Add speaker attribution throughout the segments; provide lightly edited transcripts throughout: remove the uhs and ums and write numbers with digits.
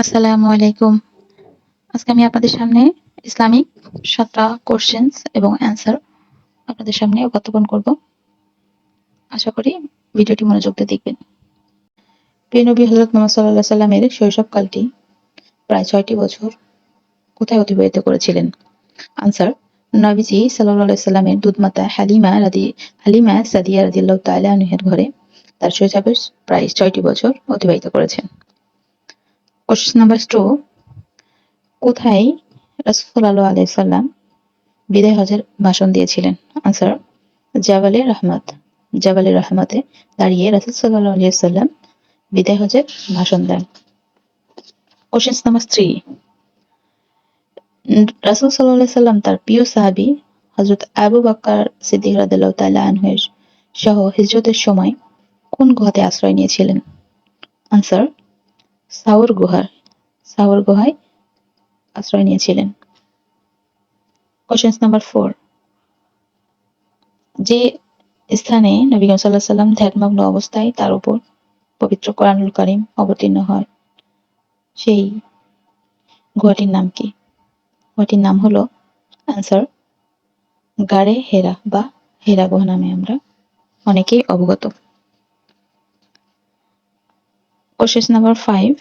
Speaker 1: আসসালামু আলাইকুম। আজকে আমি আপনাদের সামনে ইসলামিক ৭টা কোয়েশ্চেনস এবং অ্যান্সার আপনাদের সামনে উপস্থাপন করব। আশা করি ভিডিওটি মনোযোগ দিয়ে দেখবেন। প্রিয় নবী হযরত মুহাম্মদ সাল্লাল্লাহু আলাইহি সাল্লামের শৈশবকালটি প্রায় ৬টি বছর কোথায় অতিবাহিত করেছিলেন? আনসার: নবীজি সাল্লাল্লাহু আলাইহি সাল্লামের দুধমাতা হালিমা সাদিয়া রাদিয়াল্লাহু তাআলা আনহার ঘরে তার শৈশবের প্রায় ৬টি বছর অতিবাহিত করেছেন। কোয়েশ্চেন নাম্বার 2: কোথায় রাসূল সাল্লাল্লাহু আলাইহি সাল্লাম বিদায় হজের ভাষণ দিয়েছিলেন? আনসার: জাবালে রহমত। জাবালে রহমতে দাঁড়িয়ে রাসূল সাল্লাল্লাহু আলাইহি ওয়াসাল্লাম বিদায় হজের ভাষণ দেন। কোশ্চেন নাম্বার 3: রাসূল সাল্লাল্লাহু আলাইহি সাল্লাম তার প্রিয় সাহাবী হযরত আবু বকর সিদ্দিক রাদিয়াল্লাহু তাআলা আনহু সহ হিজরতের সময় কোন গুহাতে আশ্রয় নিয়েছিলেন? আনসার: সাউর গুহায় আশ্রয় নিয়েছিলেন। কোশ্চেন নাম্বার 4: যে স্থানে নবী সাল্লাল্লাহু আলাইহি ওয়াসাল্লাম ধ্যানমগ্ন অবস্থায় তার উপর পবিত্র কোরআনুল কারীম অবতীর্ণ হয়, সেই গুহাটির নাম কি? গুহাটির নাম হলো আনসার: গারে হেরা বা হেরা গুহা নামে আমরা অনেকেই অবগত। কোশ্চেন নাম্বার 5: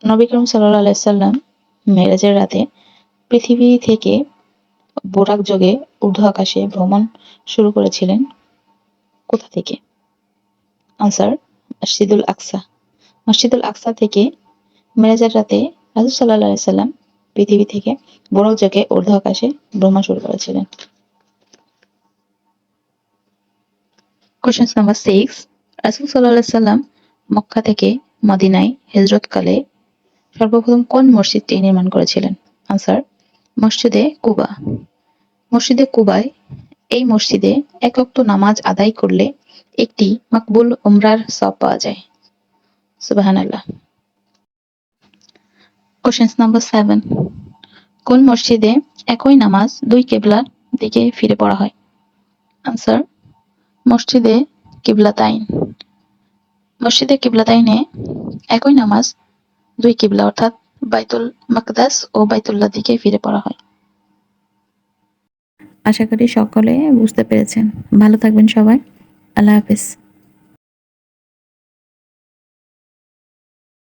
Speaker 1: নবী করিম সাল্লাল্লাহু আলাইহি সাল্লাম মেরাজের রাতে পৃথিবী থেকে বোরাক যোগে ঊর্ধ্ব আকাশে ভ্রমণ শুরু করেছিলেন কোথা থেকে? আনসার: মসজিদুল আকসা। মসজিদুল আকসা থেকে মেরাজের রাতে রাসূল সাল্লাল্লাহু আলাইহি সাল্লাম পৃথিবী থেকে বোরাক যোগে ঊর্ধ্ব আকাশে ভ্রমণ শুরু করেছিলেন। কোশ্চেন নাম্বার 6: রাসূল সাল্লাল্লাহু আলাইহি সাল্লাম মক্কা থেকে মদিনায় হিজরতকালে সর্বপ্রথম কোন মসজিদটি নির্মাণ করেছিলেন? আনসার: মসজিদে কুবা। মসজিদে কুবায় এই মসজিদে এক ওয়াক্ত নামাজ আদায় করলে একটি মাকবুল উমরার সওয়াব পাওয়া যায়। সুবহানাল্লাহ। কোশ্চেন নাম্বার 7: কোন মসজিদে একই নামাজ দুই কিবলার দিকে ফিরে পড়া হয়? আনসার: মসজিদে কিবলাতাইন। মসজিদে কিবলাতাইনে একই নামাজ দুই কিবলা অর্থাৎ বাইতুল মাকদাস ও বাইতুল্লাহ দিকে ফিরে পড়া হয়। আশা করি সকলে বুঝতে পেরেছেন। ভালো থাকবেন সবাই। আল্লাহ হাফেজ।